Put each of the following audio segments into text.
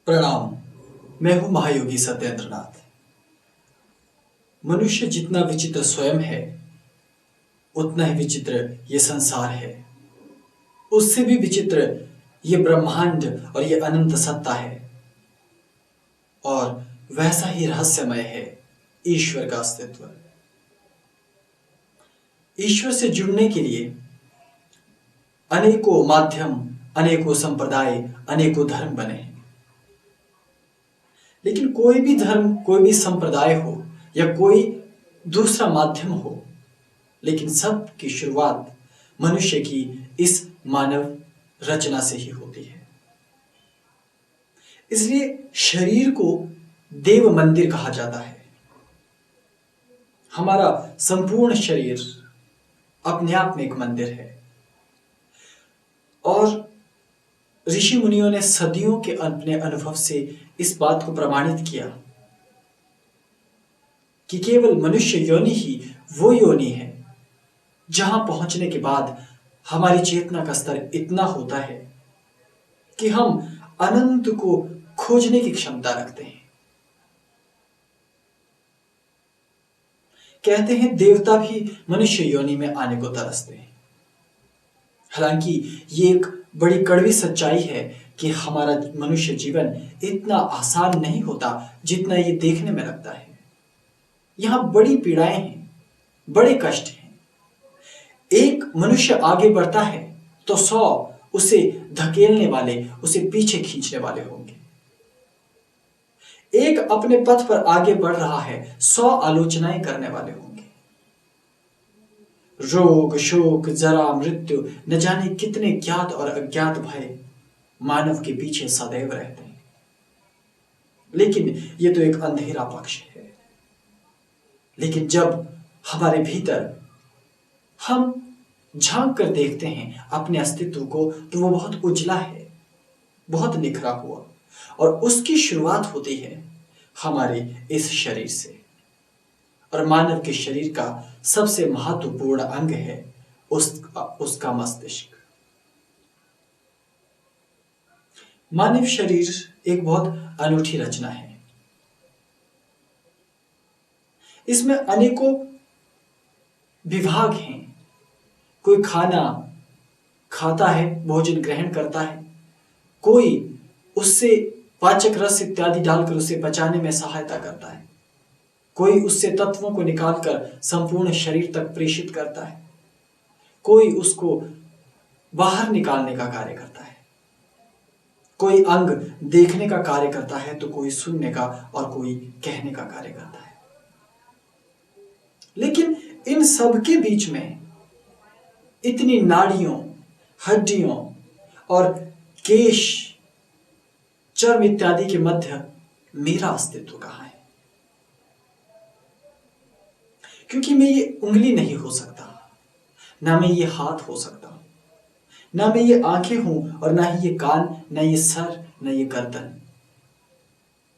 प्रणाम। मैं हूं महायोगी सत्येंद्रनाथ। मनुष्य जितना विचित्र स्वयं है उतना ही विचित्र ये संसार है। उससे भी विचित्र ये ब्रह्मांड और ये अनंत सत्ता है। और वैसा ही रहस्यमय है ईश्वर का अस्तित्व। ईश्वर से जुड़ने के लिए अनेकों माध्यम, अनेकों संप्रदाय, अनेकों धर्म बने हैं। लेकिन कोई भी धर्म, कोई भी संप्रदाय हो या कोई दूसरा माध्यम हो, लेकिन सब की शुरुआत मनुष्य की इस मानव रचना से ही होती है। इसलिए शरीर को देव मंदिर कहा जाता है। हमारा संपूर्ण शरीर अपने आप में एक मंदिर है। और ऋषि मुनियों ने सदियों के अपने अनुभव से इस बात को प्रमाणित किया कि केवल मनुष्य योनि ही वो योनि है जहां पहुंचने के बाद हमारी चेतना का स्तर इतना होता है कि हम अनंत को खोजने की क्षमता रखते हैं। कहते हैं देवता भी मनुष्य योनि में आने को तरसते हैं। हालांकि ये एक बड़ी कड़वी सच्चाई है कि हमारा मनुष्य जीवन इतना आसान नहीं होता जितना ये देखने में लगता है। यहां बड़ी पीड़ाएं हैं, बड़े कष्ट हैं। एक मनुष्य आगे बढ़ता है तो 100 उसे धकेलने वाले, उसे पीछे खींचने वाले होंगे। एक अपने पथ पर आगे बढ़ रहा है, 100 आलोचनाएं करने वाले होंगे। रोग, शोक, जरा, मृत्यु, न जाने कितने ज्ञात और अज्ञात भय मानव के पीछे सदैव रहते हैं। लेकिन यह तो एक अंधेरा पक्ष है। लेकिन जब हमारे भीतर हम झांक कर देखते हैं अपने अस्तित्व को, तो वो बहुत उजला है, बहुत निखरा हुआ। और उसकी शुरुआत होती है हमारे इस शरीर से। और मानव के शरीर का सबसे महत्वपूर्ण अंग है उसका मस्तिष्क। मानव शरीर एक बहुत अनूठी रचना है। इसमें अनेकों विभाग हैं। कोई खाना खाता है, भोजन ग्रहण करता है। कोई उससे पाचक रस इत्यादि डालकर उसे पचाने में सहायता करता है। कोई उससे तत्वों को निकालकर संपूर्ण शरीर तक प्रेषित करता है। कोई उसको बाहर निकालने का कार्य करता है। कोई अंग देखने का कार्य करता है तो कोई सुनने का और कोई कहने का कार्य करता है। लेकिन इन सब के बीच में इतनी नाड़ियों, हड्डियों और केश, चर्म इत्यादि के मध्य मेरा अस्तित्व कहां है? क्योंकि मैं ये उंगली नहीं हो सकता, ना मैं ये हाथ हो सकता हूं, ना मैं ये आंखें हूं, और ना ही ये कान, ना ये सर, ना ये गर्दन।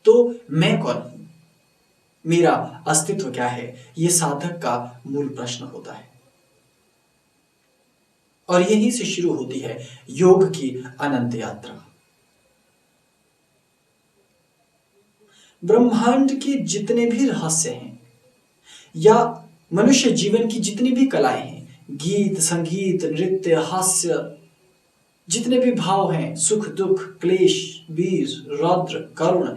तो मैं कौन हूं? मेरा अस्तित्व क्या है? ये साधक का मूल प्रश्न होता है। और यहीं से शुरू होती है योग की अनंत यात्रा। ब्रह्मांड के जितने भी रहस्य हैं या मनुष्य जीवन की जितनी भी कलाएं हैं, गीत, संगीत, नृत्य, हास्य, जितने भी भाव हैं, सुख, दुख, क्लेश, वीर, रौद्र, करुण,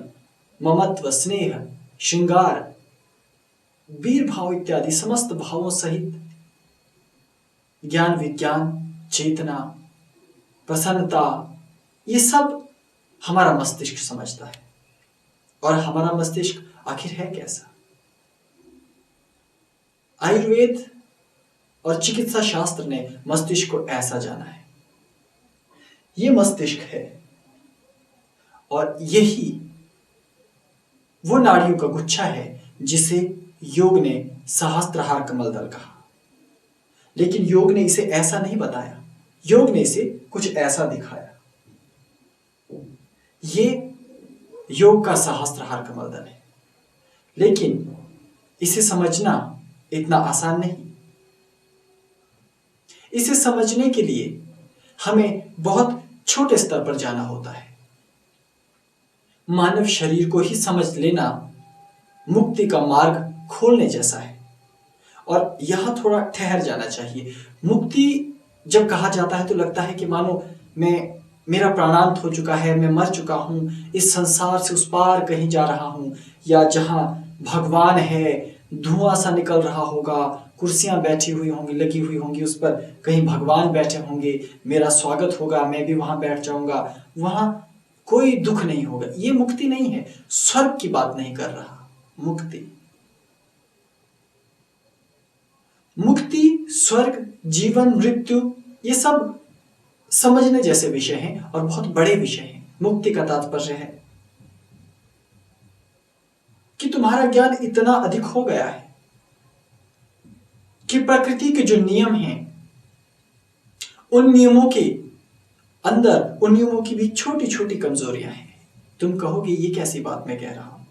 ममत्व, स्नेह, श्रृंगार, वीर भाव इत्यादि समस्त भावों सहित ज्ञान, विज्ञान, चेतना, प्रसन्नता, ये सब हमारा मस्तिष्क समझता है। और हमारा मस्तिष्क आखिर है कैसा? आयुर्वेद और चिकित्सा शास्त्र ने मस्तिष्क को ऐसा जाना है। ये मस्तिष्क है और यही वो नाड़ियों का गुच्छा है जिसे योग ने सहस्त्रहार कमलदल कहा। लेकिन योग ने इसे ऐसा नहीं बताया, योग ने इसे कुछ ऐसा दिखाया। ये योग का सहस्त्रहार कमलदल है। लेकिन इसे समझना इतना आसान नहीं। इसे समझने के लिए हमें बहुत छोटे स्तर पर जाना होता है। मानव शरीर को ही समझ लेना मुक्ति का मार्ग खोलने जैसा है। और यहां थोड़ा ठहर जाना चाहिए। मुक्ति जब कहा जाता है तो लगता है कि मानो मेरा प्राणांत हो चुका है, मैं मर चुका हूं, इस संसार से उस पार कहीं जा रहा हूं, या जहां भगवान है धुआं सा निकल रहा होगा, कुर्सियां बैठी हुई होंगी, लगी हुई होंगी, उस पर कहीं भगवान बैठे होंगे, मेरा स्वागत होगा, मैं भी वहां बैठ जाऊंगा, वहां कोई दुख नहीं होगा। ये मुक्ति नहीं है। स्वर्ग की बात नहीं कर रहा। मुक्ति, स्वर्ग, जीवन, मृत्यु, ये सब समझने जैसे विषय हैं और बहुत बड़े विषय हैं। मुक्ति का तात्पर्य है कि तुम्हारा ज्ञान इतना अधिक हो गया है कि प्रकृति के जो नियम हैं, उन नियमों के अंदर, उन नियमों की भी छोटी छोटी कमजोरियां हैं। तुम कहोगे ये कैसी बात मैं कह रहा हूं।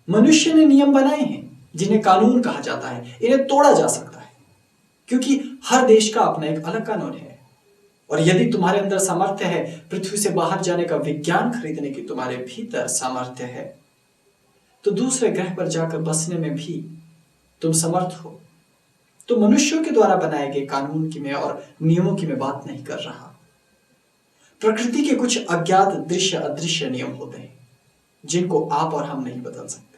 मनुष्य ने नियम बनाए हैं जिन्हें कानून कहा जाता है, इन्हें तोड़ा जा सकता है क्योंकि हर देश का अपना एक अलग कानून है। और यदि तुम्हारे अंदर सामर्थ्य है, पृथ्वी से बाहर जाने का विज्ञान खरीदने की तुम्हारे भीतर सामर्थ्य है, तो दूसरे ग्रह पर जाकर बसने में भी तुम समर्थ हो। तो मनुष्यों के द्वारा बनाए गए कानून की मैं और नियमों की मैं बात नहीं कर रहा। प्रकृति के कुछ अज्ञात दृश्य अदृश्य नियम होते हैं जिनको आप और हम नहीं बदल सकते।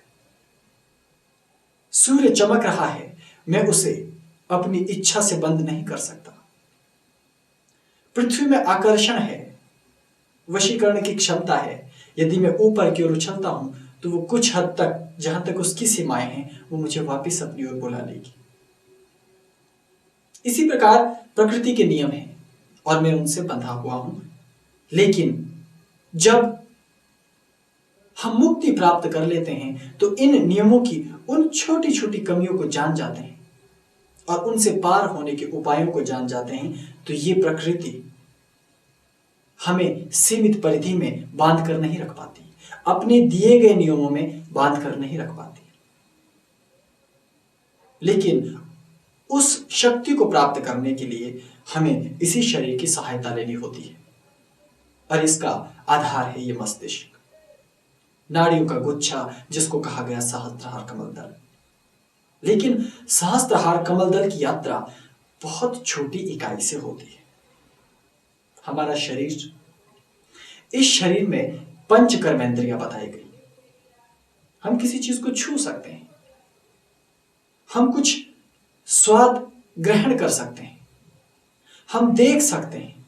सूर्य चमक रहा है, मैं उसे अपनी इच्छा से बंद नहीं कर सकता। पृथ्वी में आकर्षण है, वशीकरण की क्षमता है। यदि मैं ऊपर की ओर उछलता हूं तो वो कुछ हद तक, जहां तक उसकी सीमाएं हैं, वो मुझे वापस अपनी ओर बुला लेगी। इसी प्रकार प्रकृति के नियम हैं और मैं उनसे बंधा हुआ हूं। लेकिन जब हम मुक्ति प्राप्त कर लेते हैं तो इन नियमों की उन छोटी छोटी कमियों को जान जाते हैं और उनसे पार होने के उपायों को जान जाते हैं, तो ये प्रकृति हमें सीमित परिधि में बांध कर नहीं रख पाती, अपने दिए गए नियमों में बांध कर नहीं रख पाती। लेकिन उस शक्ति को प्राप्त करने के लिए हमें इसी शरीर की सहायता लेनी होती है और इसका आधार है ये मस्तिष्क, नाड़ियों का गुच्छा जिसको कहा गया सहस्त्रहार कमल दल। लेकिन सहस्त्रहार कमल दल की यात्रा बहुत छोटी इकाई से होती है। हमारा शरीर, इस शरीर में पंच कर्मेंद्रियां बताई गई। हम किसी चीज को छू सकते हैं, हम कुछ स्वाद ग्रहण कर सकते हैं, हम देख सकते हैं,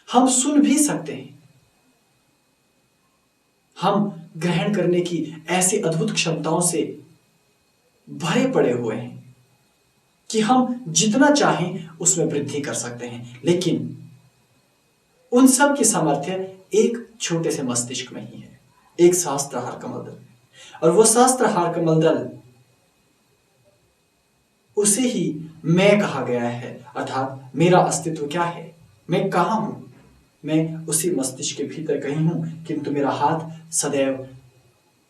हम सुन भी सकते हैं। हम ग्रहण करने की ऐसी अद्भुत क्षमताओं से भरे पड़े हुए हैं कि हम जितना चाहें उसमें वृद्धि कर सकते हैं। लेकिन उन सब की सामर्थ्य एक छोटे से मस्तिष्क में ही है, एक सहस्त्रहार कमल दल। और वो सहस्त्रहार कमल दल, उसे ही मैं कहा गया है, अर्थात मेरा अस्तित्व क्या है, मैं कहां हूं। मैं उसी मस्तिष्क के भीतर कहीं हूं, किंतु मेरा हाथ सदैव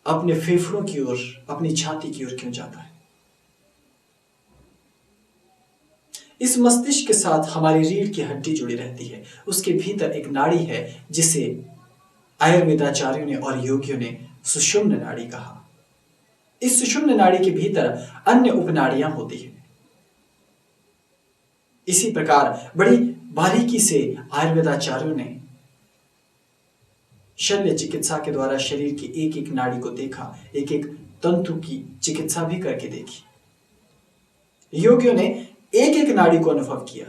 अपने फेफड़ों की ओर, अपनी छाती की ओर क्यों जाता है। इस मस्तिष्क के साथ हमारी रीढ़ की हड्डी जुड़ी रहती है। उसके भीतर एक नाड़ी है जिसे आयुर्वेदाचार्यों ने और योगियों ने सुषुम्न नाड़ी कहा। इस सुषुम्न नाड़ी के भीतर अन्य उपनाड़ियां होती हैं। इसी प्रकार बड़ी बारीकी से आयुर्वेदाचार्यों ने शल्य चिकित्सा के द्वारा शरीर की एक एक नाड़ी को देखा, एक एक तंतु की चिकित्सा भी करके देखी। योगियों ने एक एक नाड़ी को अनुभव किया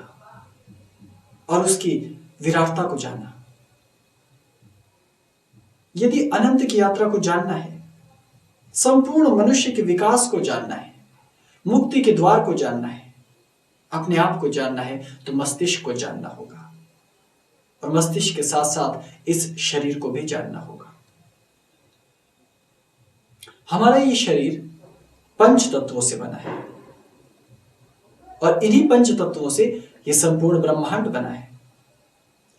और उसकी विराटता को जाना। यदि अनंत की यात्रा को जानना है, संपूर्ण मनुष्य के विकास को जानना है, मुक्ति के द्वार को जानना है, अपने आप को जानना है, तो मस्तिष्क को जानना होगा और मस्तिष्क के साथ साथ इस शरीर को भी जानना होगा। हमारा ये शरीर पंच तत्वों से बना है और इन्हीं पंच तत्वों से ये संपूर्ण ब्रह्मांड बना है।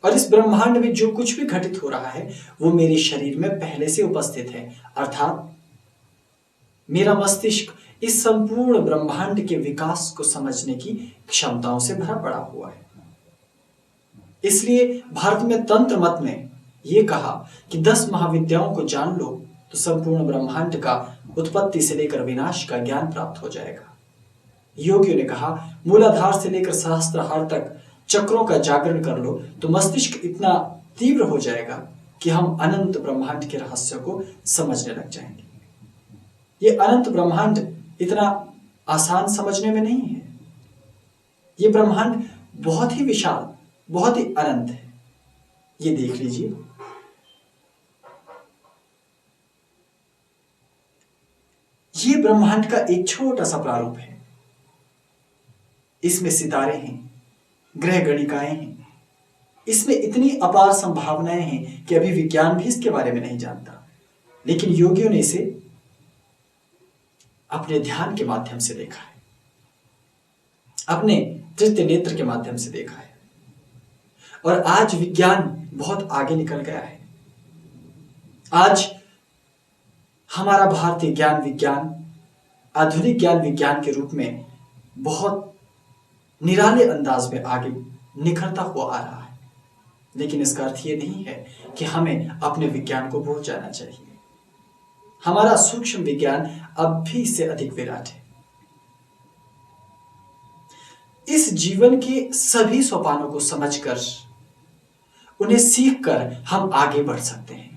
और इस ब्रह्मांड में जो कुछ भी घटित हो रहा है वो मेरे शरीर में पहले से उपस्थित है, अर्थात मेरा मस्तिष्क इस संपूर्ण ब्रह्मांड के विकास को समझने की क्षमताओं से भरा पड़ा हुआ है। इसलिए भारत में तंत्र मत में ये कहा कि 10 महाविद्याओं को जान लो तो संपूर्ण ब्रह्मांड का उत्पत्ति से लेकर विनाश का ज्ञान प्राप्त हो जाएगा। योगियों ने कहा मूलाधार से लेकर सहस्त्रहार तक चक्रों का जागरण कर लो तो मस्तिष्क इतना तीव्र हो जाएगा कि हम अनंत ब्रह्मांड के रहस्य को समझने लग जाएंगे। ये अनंत ब्रह्मांड इतना आसान समझने में नहीं है। ये ब्रह्मांड बहुत ही विशाल, बहुत ही अनंत है। ये देख लीजिए, ये ब्रह्मांड का एक छोटा सा प्रारूप है। इसमें सितारे हैं, ग्रह गणिकाएं हैं, इसमें इतनी अपार संभावनाएं हैं कि अभी विज्ञान भी इसके बारे में नहीं जानता। लेकिन योगियों ने इसे अपने ध्यान के माध्यम से देखा है, अपने तृतीय नेत्र के माध्यम से देखा है, और आज विज्ञान बहुत आगे निकल गया है। आज हमारा भारतीय ज्ञान विज्ञान आधुनिक ज्ञान विज्ञान के रूप में बहुत निराले अंदाज में आगे निखरता हुआ आ रहा है। लेकिन इसका अर्थ ये नहीं है कि हमें अपने विज्ञान को भूल जाना चाहिए। हमारा सूक्ष्म विज्ञान अब भी इससे अधिक विराट है। इस जीवन के सभी सोपानों को समझकर, उन्हें सीखकर हम आगे बढ़ सकते हैं।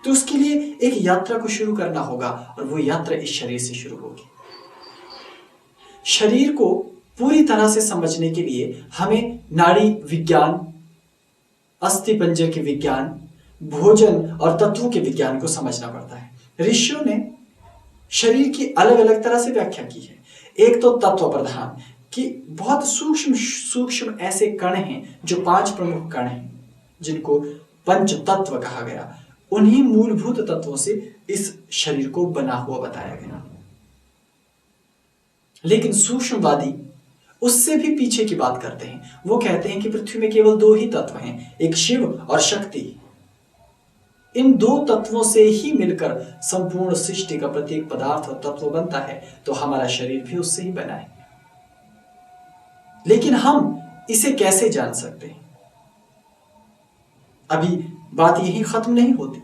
तो उसके लिए एक यात्रा को शुरू करना होगा, और वो यात्रा इस शरीर से शुरू होगी। शरीर को पूरी तरह से समझने के लिए हमें नाड़ी विज्ञान, अस्थिपंजर के विज्ञान, भोजन और तत्वों के विज्ञान को समझना पड़ता है। ऋषियों ने शरीर की अलग अलग तरह से व्याख्या की है। एक तो तत्व प्रधान कि बहुत सूक्ष्म सूक्ष्म ऐसे कण हैं जो 5 प्रमुख कण हैं, जिनको पंच तत्व कहा गया। उन्हीं मूलभूत तत्वों से इस शरीर को बना हुआ बताया गया। लेकिन सूक्ष्मवादी उससे भी पीछे की बात करते हैं। वो कहते हैं कि पृथ्वी में केवल 2 ही तत्व हैं, एक शिव और शक्ति। इन 2 तत्वों से ही मिलकर संपूर्ण सृष्टि का प्रत्येक पदार्थ और तत्व बनता है, तो हमारा शरीर भी उससे ही बना है। लेकिन हम इसे कैसे जान सकते हैं? अभी बात यही खत्म नहीं होती।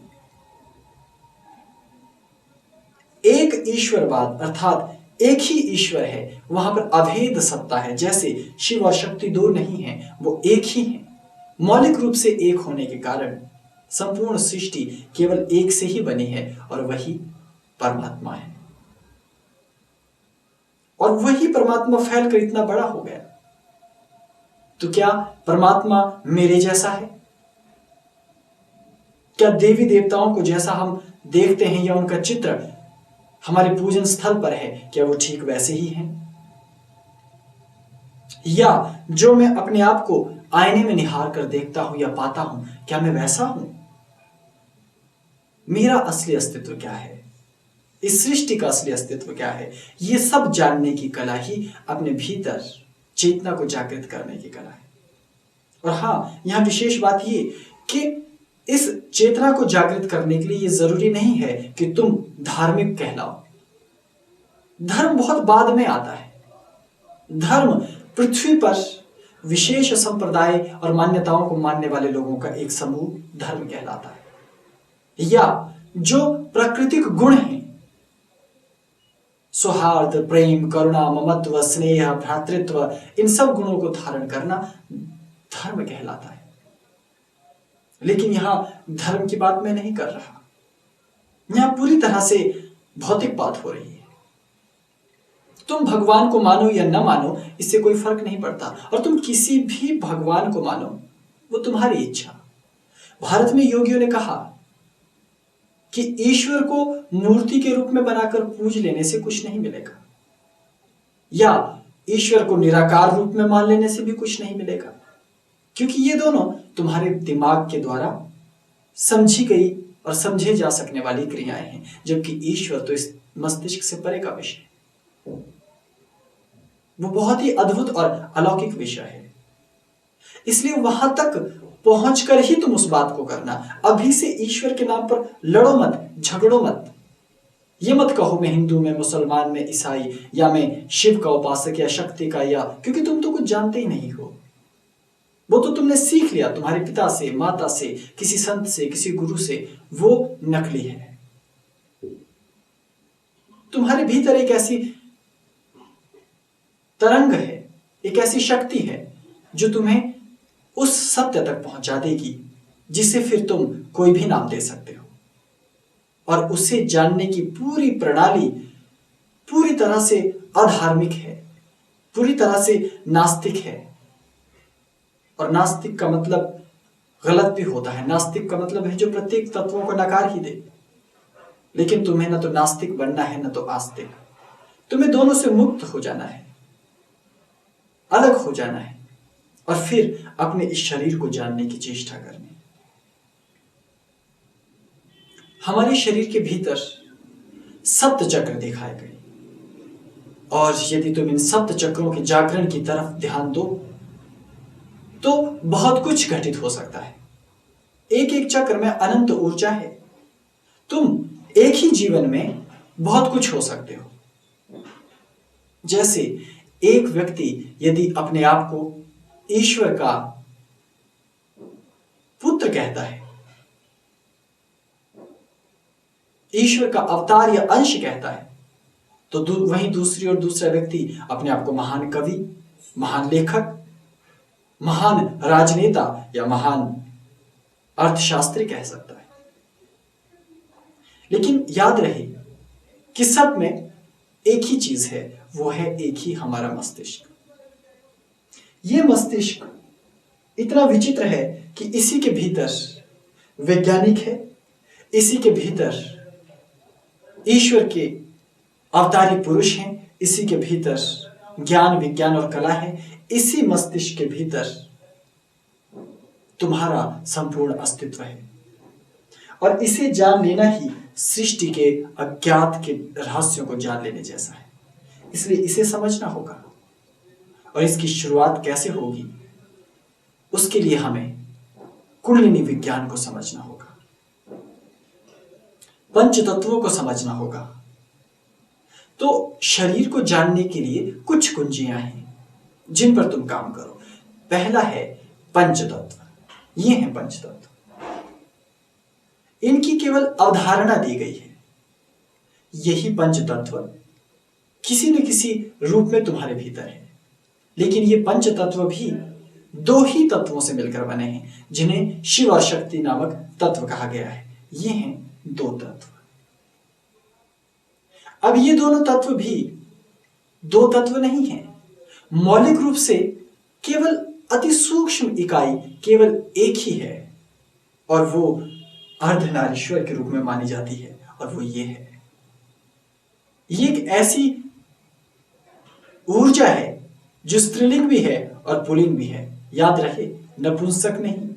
एक ईश्वरवाद अर्थात एक ही ईश्वर है, वहां पर अभेद सत्ता है। जैसे शिव और शक्ति 2 नहीं हैं, वो एक ही हैं। मौलिक रूप से एक होने के कारण संपूर्ण सृष्टि केवल एक से ही बनी है, और वही परमात्मा है। और वही परमात्मा फैलकर इतना बड़ा हो गया। तो क्या परमात्मा मेरे जैसा है? क्या देवी देवताओं को जैसा हम देखते हैं या उनका चित्र हमारे पूजन स्थल पर है, क्या वो ठीक वैसे ही हैं? या जो मैं अपने आप को आईने में निहार कर देखता हूं या पाता हूं, क्या मैं वैसा हूं? मेरा असली अस्तित्व क्या है? इस सृष्टि का असली अस्तित्व क्या है? ये सब जानने की कला ही अपने भीतर चेतना को जागृत करने की कला है। और हाँ, यहां विशेष बात ये कि इस चेतना को जागृत करने के लिए ये जरूरी नहीं है कि तुम धार्मिक कहलाओ। धर्म बहुत बाद में आता है। धर्म पृथ्वी पर विशेष संप्रदाय और मान्यताओं को मानने वाले लोगों का एक समूह धर्म कहलाता है। या जो प्राकृतिक गुण हैं, सौहार्द, प्रेम, करुणा, ममत्व, स्नेह, भ्रातृत्व, इन सब गुणों को धारण करना धर्म कहलाता है। लेकिन यहां धर्म की बात मैं नहीं कर रहा। यहां पूरी तरह से भौतिक बात हो रही है। तुम भगवान को मानो या न मानो, इससे कोई फर्क नहीं पड़ता। और तुम किसी भी भगवान को मानो, वो तुम्हारी इच्छा। भारत में योगियों ने कहा कि ईश्वर को मूर्ति के रूप में बनाकर पूज लेने से कुछ नहीं मिलेगा, या ईश्वर को निराकार रूप में मान लेने से भी कुछ नहीं मिलेगा, क्योंकि ये दोनों तुम्हारे दिमाग के द्वारा समझी गई और समझे जा सकने वाली क्रियाएं हैं, जबकि ईश्वर तो इस मस्तिष्क से परे का विषय है। वो बहुत ही अद्भुत और अलौकिक विषय है। इसलिए वहां तक पहुंचकर ही तुम उस बात को करना। अभी से ईश्वर के नाम पर लड़ो मत, झगड़ो मत। ये मत कहो मैं हिंदू, मैं मुसलमान, मैं ईसाई, या मैं शिव का उपासक या शक्ति का, या क्योंकि तुम तो कुछ जानते ही नहीं हो। वो तो तुमने सीख लिया तुम्हारे पिता से, माता से, किसी संत से, किसी गुरु से, वो नकली है। तुम्हारे भीतर एक ऐसी तरंग है, एक ऐसी शक्ति है जो तुम्हें उस सत्य तक पहुंचा देगी जिसे फिर तुम कोई भी नाम दे सकते हो। और उसे जानने की पूरी प्रणाली पूरी तरह से अधार्मिक है, पूरी तरह से नास्तिक है। और नास्तिक का मतलब गलत भी होता है। नास्तिक का मतलब है जो प्रत्येक तत्वों को नकार ही दे। लेकिन तुम्हें न तो नास्तिक बनना है, न तो आस्तिक। तुम्हें दोनों से मुक्त हो जाना है, अलग हो जाना है, और फिर अपने इस शरीर को जानने की चेष्टा करनी। हमारे शरीर के भीतर सप्त चक्र दिखाए गए, और यदि तुम इन सप्त चक्रों के जागरण की तरफ ध्यान दो तो बहुत कुछ घटित हो सकता है। एक एक चक्र में अनंत ऊर्जा है। तुम एक ही जीवन में बहुत कुछ हो सकते हो। जैसे एक व्यक्ति यदि अपने आप को ईश्वर का पुत्र कहता है, ईश्वर का अवतार या अंश कहता है, तो वहीं दूसरी ओर दूसरा व्यक्ति अपने आप को महान कवि, महान लेखक, महान राजनेता या महान अर्थशास्त्री कह सकता है। लेकिन याद रहे कि सब में एक ही चीज है, वो है एक ही हमारा मस्तिष्क। ये मस्तिष्क इतना विचित्र है कि इसी के भीतर वैज्ञानिक है, इसी के भीतर ईश्वर के अवतारी पुरुष हैं, इसी के भीतर ज्ञान, विज्ञान और कला है। इसी मस्तिष्क के भीतर तुम्हारा संपूर्ण अस्तित्व है। और इसे जान लेना ही सृष्टि के अज्ञात के रहस्यों को जान लेने जैसा है। इसलिए इसे समझना होगा। और इसकी शुरुआत कैसे होगी, उसके लिए हमें कुंडलिनी विज्ञान को समझना होगा, पंच तत्वों को समझना होगा। तो शरीर को जानने के लिए कुछ कुंजियां हैं जिन पर तुम काम करो। पहला है पंचतत्व। ये हैं पंचतत्व। इनकी केवल अवधारणा दी गई है। यही पंचतत्व किसी न किसी रूप में तुम्हारे भीतर है। लेकिन ये पंचतत्व भी दो ही तत्वों से मिलकर बने हैं, जिन्हें शिव और शक्ति नामक तत्व कहा गया है। ये हैं दो तत्व। अब ये दोनों तत्व भी दो तत्व नहीं हैं। मौलिक रूप से केवल अति सूक्ष्म इकाई केवल एक ही है, और वो अर्धनारीश्वर के रूप में मानी जाती है, और वो ये है। ये एक ऐसी ऊर्जा है जो स्त्रीलिंग भी है और पुल्लिंग भी है। याद रहे, नपुंसक नहीं,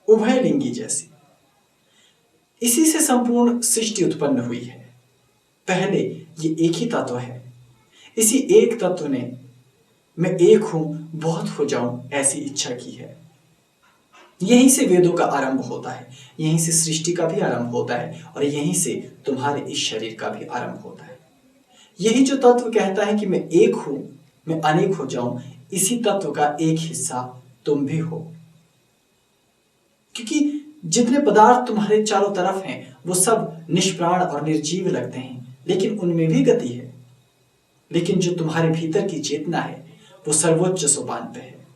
उभयलिंगी जैसी। इसी से संपूर्ण सृष्टि उत्पन्न हुई है। पहले ये एक ही तत्व है। इसी एक तत्व ने मैं एक हूं, बहुत हो जाऊं, ऐसी इच्छा की है। यहीं से वेदों का आरंभ होता है, यहीं से सृष्टि का भी आरंभ होता है, और यहीं से तुम्हारे इस शरीर का भी आरंभ होता है। यही जो तत्व कहता है कि मैं एक हूं, मैं अनेक हो जाऊं, इसी तत्व का एक हिस्सा तुम भी हो। क्योंकि जितने पदार्थ तुम्हारे चारों तरफ हैं वो सब निष्प्राण और निर्जीव लगते हैं, लेकिन उनमें भी गति है। लेकिन जो तुम्हारे भीतर की चेतना है वो सर्वोच्च सोपान पे है।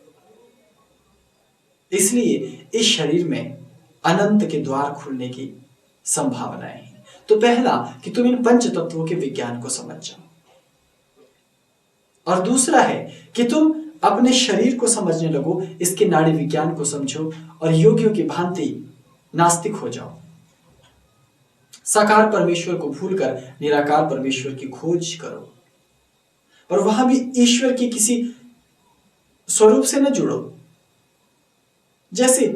इसलिए इस शरीर में अनंत के द्वार खुलने की संभावनाएं हैं। तो पहला कि तुम इन पंच तत्वों के विज्ञान को समझ जाओ, और दूसरा है कि तुम अपने शरीर को समझने लगो, इसके नाड़ी विज्ञान को समझो, और योगियों की भांति नास्तिक हो जाओ। साकार परमेश्वर को भूलकर निराकार परमेश्वर की खोज करो, और वहां भी ईश्वर के किसी स्वरूप से न जुड़ो। जैसे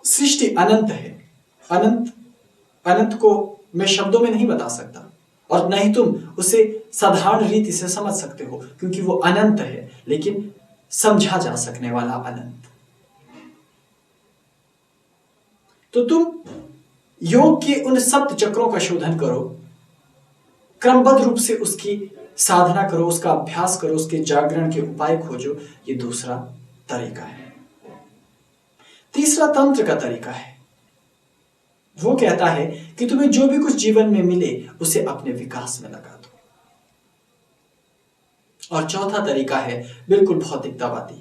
सृष्टि अनंत है, अनंत को मैं शब्दों में नहीं बता सकता, और न ही तुम उसे साधारण रीति से समझ सकते हो, क्योंकि वो अनंत है, लेकिन समझा जा सकने वाला अनंत। तो तुम योग के उन सप्त चक्रों का शोधन करो, क्रमबद्ध रूप से उसकी साधना करो, उसका अभ्यास करो, उसके जागरण के उपाय खोजो। ये दूसरा। तरीका है। तीसरा तंत्र का तरीका है, वो कहता है कि तुम्हें जो भी कुछ जीवन में मिले उसे अपने विकास में लगा दो। और चौथा तरीका है बिल्कुल भौतिकतावादी,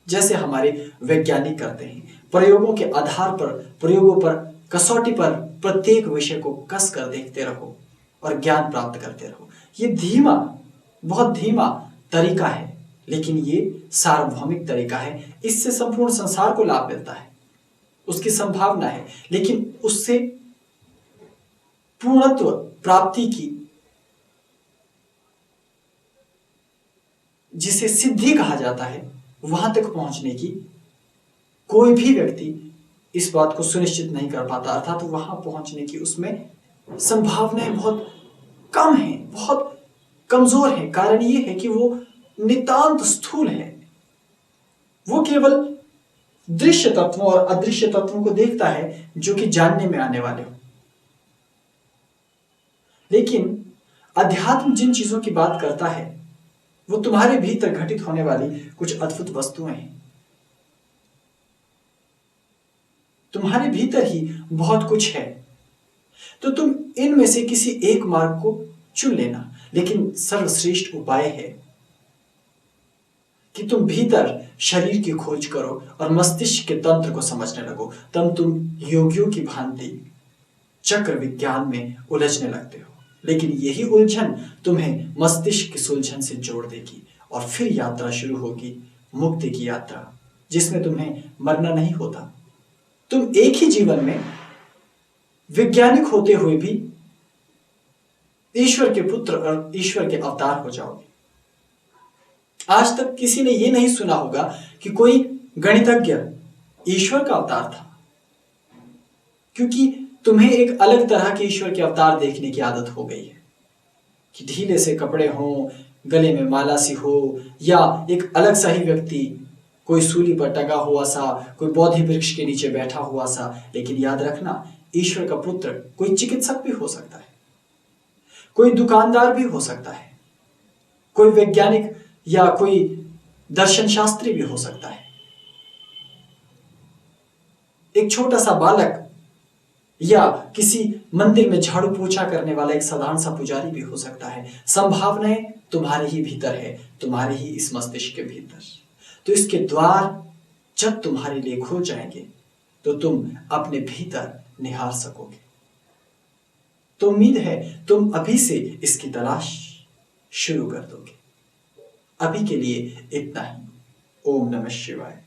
जैसे हमारे वैज्ञानिक करते हैं। प्रयोगों के आधार पर, प्रयोगों पर, कसौटी पर प्रत्येक विषय को कस कर देखते रहो और ज्ञान प्राप्त करते रहो। ये धीमा, बहुत धीमा तरीका है, लेकिन ये सार्वभौमिक तरीका है। इससे संपूर्ण संसार को लाभ मिलता है, उसकी संभावना है, लेकिन उससे पूर्णत्व प्राप्ति की, जिसे सिद्धि कहा जाता है, वहां तक पहुंचने की कोई भी व्यक्ति इस बात को सुनिश्चित नहीं कर पाता, अर्थात तो वहां पहुंचने की उसमें संभावनाएं बहुत कम है, बहुत कमजोर है। कारण यह है कि वो नितांत स्थूल है। वो केवल दृश्य तत्वों और अदृश्य तत्वों को देखता है जो कि जानने में आने वाले हो। लेकिन अध्यात्म जिन चीजों की बात करता है वो तुम्हारे भीतर घटित होने वाली कुछ अद्भुत वस्तुएं हैं। तुम्हारे भीतर ही बहुत कुछ है, तो तुम इनमें से किसी एक मार्ग को चुन लेना। लेकिन सर्वश्रेष्ठ उपाय है कि तुम भीतर शरीर की खोज करो और मस्तिष्क के तंत्र को समझने लगो। तब तुम योगियों की भांति चक्र विज्ञान में उलझने लगते हो। लेकिन यही उलझन तुम्हें मस्तिष्क की सुलझन से जोड़ देगी और फिर यात्रा शुरू होगी, मुक्ति की यात्रा, जिसमें तुम्हें मरना नहीं होता। तुम एक ही जीवन में वैज्ञानिक होते हुए भी ईश्वर के पुत्र और ईश्वर के अवतार हो जाओगे। आज तक किसी ने यह नहीं सुना होगा कि कोई गणितज्ञ ईश्वर का अवतार था, क्योंकि तुम्हें एक अलग तरह के ईश्वर के अवतार देखने की आदत हो गई है कि ढीले से कपड़े हों, गले में माला सी हो, या एक अलग सा ही व्यक्ति कोई सूली पर टंगा हुआ सा, कोई बोधि वृक्ष के नीचे बैठा हुआ सा। लेकिन याद रखना, ईश्वर का पुत्र कोई चिकित्सक भी हो सकता है, कोई दुकानदार भी हो सकता है, कोई वैज्ञानिक या कोई दर्शन शास्त्री भी हो सकता है, एक छोटा सा बालक या किसी मंदिर में झाड़ू पोछा करने वाला एक साधारण सा पुजारी भी हो सकता है। संभावनाएं तुम्हारे ही भीतर है, तुम्हारे ही इस मस्तिष्क के भीतर। तो इसके द्वार जब तुम्हारे लिए खुल जाएंगे तो तुम अपने भीतर निहार सकोगे। तो उम्मीद है तुम अभी से इसकी तलाश शुरू कर दोगे। अभी के लिए इतना ही। ओम नमः शिवाय।